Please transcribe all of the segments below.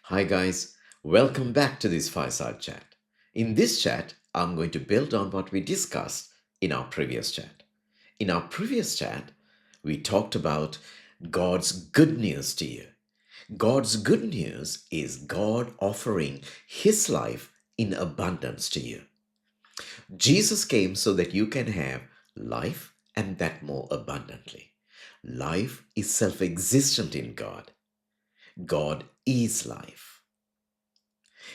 Hi, guys. Welcome back to this Fireside chat. In this chat, I'm going to build on what we discussed in our previous chat. In our previous chat, we talked about God's good news to you. God's good news is God offering His life in abundance to you. Jesus came so that you can have life and that more abundantly. Life is self existent in God. God is life.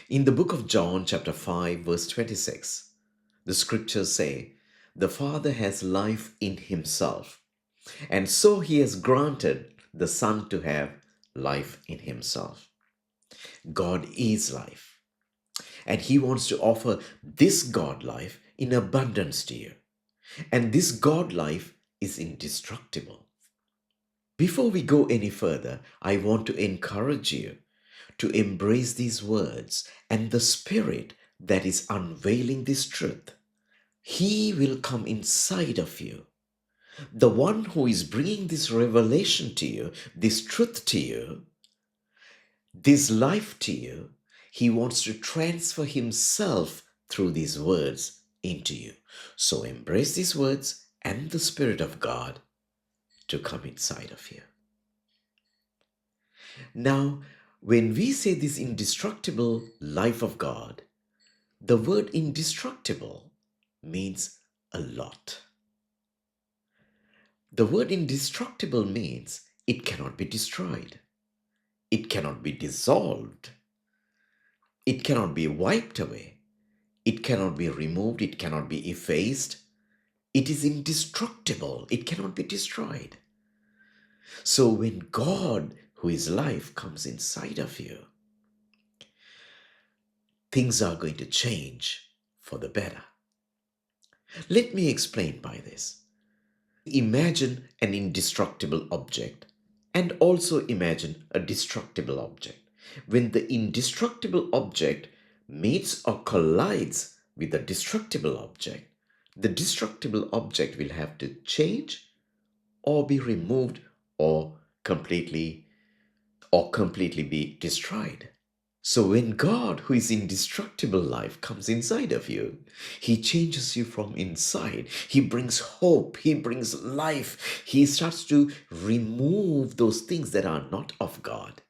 In the book of John, chapter 5, verse 26, the scriptures say, "The Father has life in Himself, and so He has granted the Son to have life in Himself." God is life, and He wants to offer this God life in abundance to you. And this God life is indestructible. Before we go any further, I want to encourage you to embrace these words and the Spirit that is unveiling this truth. He will come inside of you. The one who is bringing this revelation to you, this truth to you, this life to you, he wants to transfer himself through these words into you. So embrace these words and the Spirit of God to come inside of you. Now, when we say this indestructible life of God, the word indestructible means a lot. The word indestructible means it cannot be destroyed, it cannot be dissolved, it cannot be wiped away, it cannot be removed, it cannot be effaced. It is indestructible, it cannot be destroyed. So when God, who is life, comes inside of you, things are going to change for the better. Let me explain by this. Imagine an indestructible object and also imagine a destructible object. When the indestructible object meets or collides with the destructible object, the destructible object will have to change or be removed or completely be destroyed. So when God, who is indestructible life, comes inside of you, he changes you from inside. He brings hope. He brings life. He starts to remove those things that are not of God.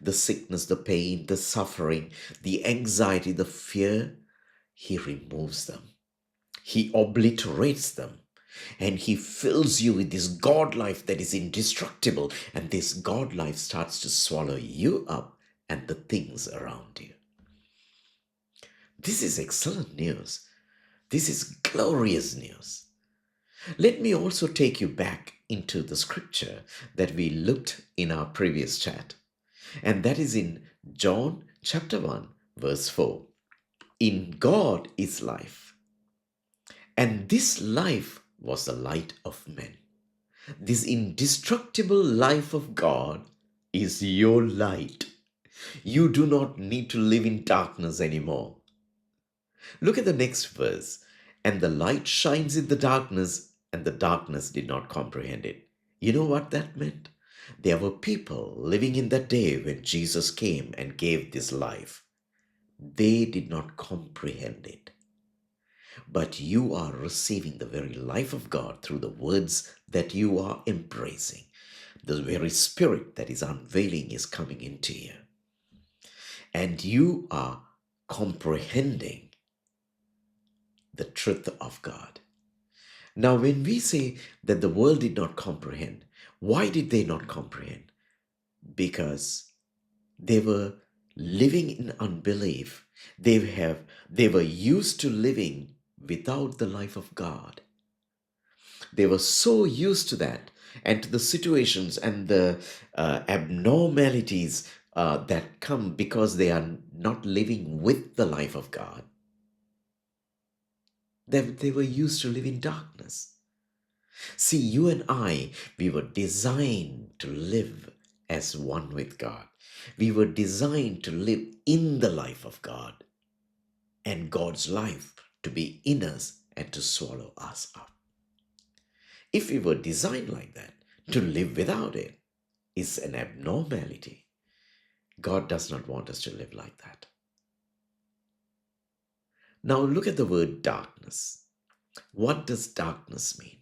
The sickness, the pain, the suffering, the anxiety, the fear, he removes them. He obliterates them. And he fills you with this God life that is indestructible. And this God life starts to swallow you up and the things around you. This is excellent news. This is glorious news. Let me also take you back into the scripture that we looked in our previous chat. And that is in John chapter 1, verse 4. In God is life, and this life was the light of men. This indestructible life of God is your light. You do not need to live in darkness anymore. Look at the next verse. And the light shines in the darkness, and the darkness did not comprehend it. You know what that meant? There were people living in that day when Jesus came and gave this life. They did not comprehend it. But you are receiving the very life of God through the words that you are embracing. The very Spirit that is unveiling is coming into you. And you are comprehending the truth of God. Now, when we say that the world did not comprehend, why did they not comprehend? Because they were living in unbelief. They were used to living without the life of God. They were so used to that and to the situations and the abnormalities that come because they are not living with the life of God. They were used to live in darkness. See, you and I, we were designed to live as one with God. We were designed to live in the life of God and God's life to be in us and to swallow us up. If we were designed like that, to live without it is an abnormality. God does not want us to live like that. Now look at the word darkness. What does darkness mean?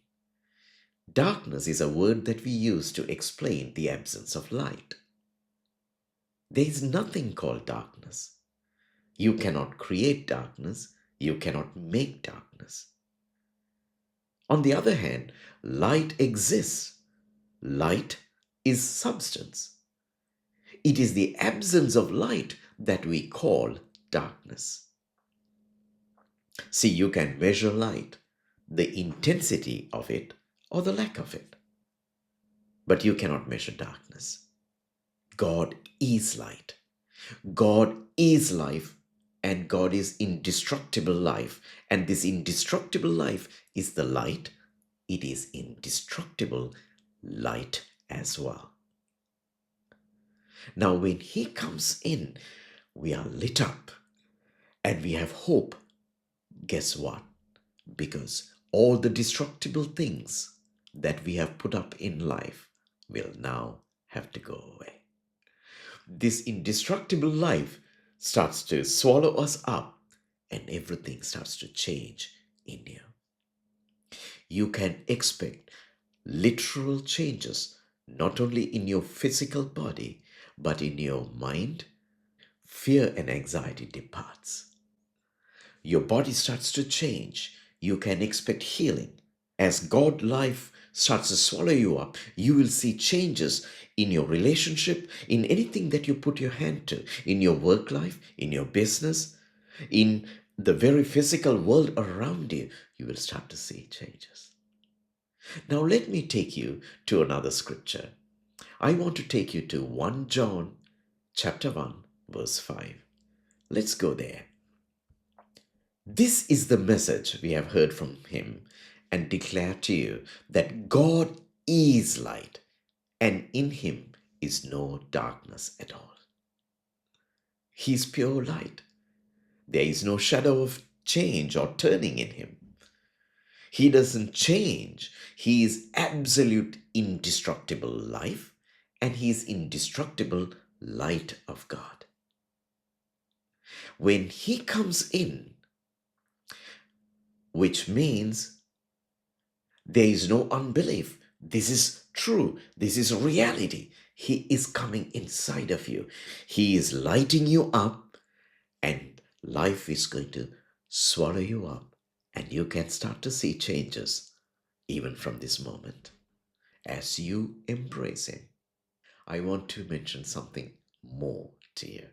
Darkness is a word that we use to explain the absence of light. There is nothing called darkness. You cannot create darkness. You cannot make darkness. On the other hand, light exists. Light is substance. It is the absence of light that we call darkness. See, you can measure light, the intensity of it or the lack of it, but you cannot measure darkness. God is light. God is life, and God is indestructible life. And this indestructible life is the light. It is indestructible light as well. Now, when He comes in, we are lit up and we have hope. Guess what? Because all the destructible things that we have put up in life will now have to go away. This indestructible life starts to swallow us up and everything starts to change in you. You can expect literal changes not only in your physical body but in your mind. Fear and anxiety departs. Your body starts to change. You can expect healing. As God life starts to swallow you up, you will see changes in your relationship, in anything that you put your hand to, in your work life, in your business, in the very physical world around you. You will start to see changes. Now let me take you to another scripture. I want to take you to 1 John chapter 1 verse 5. Let's go there. This is the message we have heard from Him and declare to you, that God is light, and in Him is no darkness at all. He is pure light. There is no shadow of change or turning in Him. He doesn't change. He is absolute indestructible life, and He is indestructible light of God. When He comes in, which means there is no unbelief. This is true. This is reality. He is coming inside of you. He is lighting you up, and life is going to swallow you up, and you can start to see changes even from this moment as you embrace Him. I want to mention something more to you.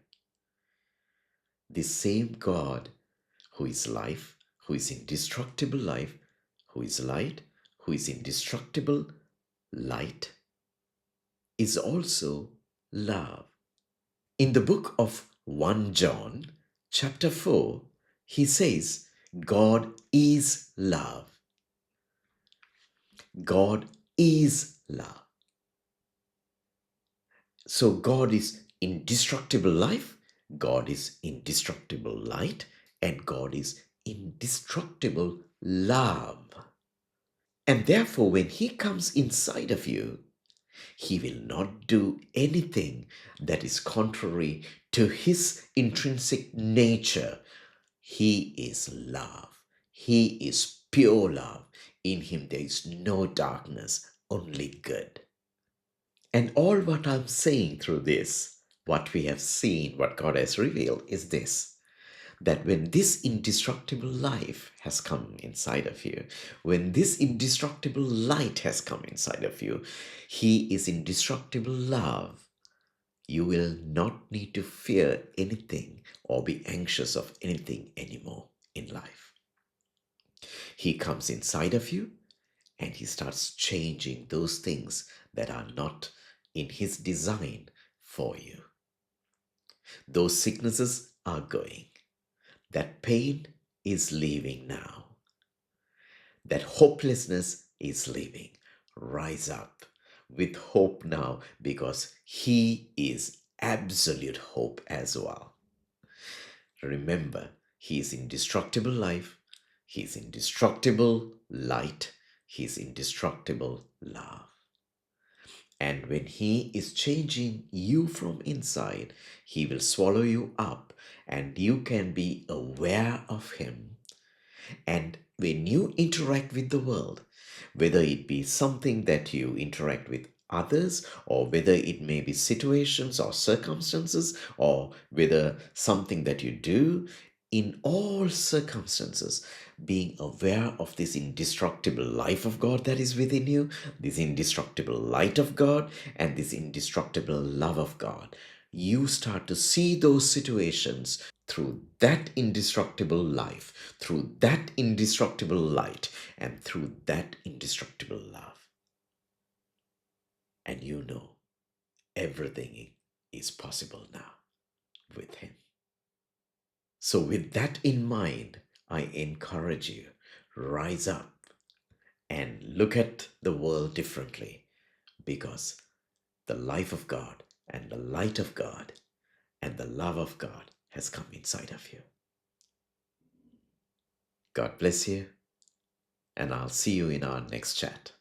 The same God who is life, who is indestructible life, who is light, who is indestructible light, is also love. In the book of 1 John, chapter 4, he says, God is love. God is love. So God is indestructible life, God is indestructible light, and God is indestructible love. And therefore, when He comes inside of you, He will not do anything that is contrary to His intrinsic nature. He is love. He is pure love. In Him there is no darkness, only good. And all what I'm saying through this, what we have seen, what God has revealed is this, that when this indestructible life has come inside of you, when this indestructible light has come inside of you, He is indestructible love. You will not need to fear anything or be anxious of anything anymore in life. He comes inside of you and He starts changing those things that are not in His design for you. Those sicknesses are going. That pain is leaving now. That hopelessness is leaving. Rise up with hope now, because He is absolute hope as well. Remember, He is indestructible life. He is indestructible light. He is indestructible love. And when He is changing you from inside, He will swallow you up and you can be aware of Him. And when you interact with the world, whether it be something that you interact with others, or whether it may be situations or circumstances, or whether something that you do, in all circumstances, being aware of this indestructible life of God that is within you, this indestructible light of God, and this indestructible love of God, you start to see those situations through that indestructible life, through that indestructible light, and through that indestructible love. And you know everything is possible now with Him. So, with that in mind, I encourage you, rise up and look at the world differently, because the life of God and the light of God and the love of God has come inside of you. God bless you, and I'll see you in our next chat.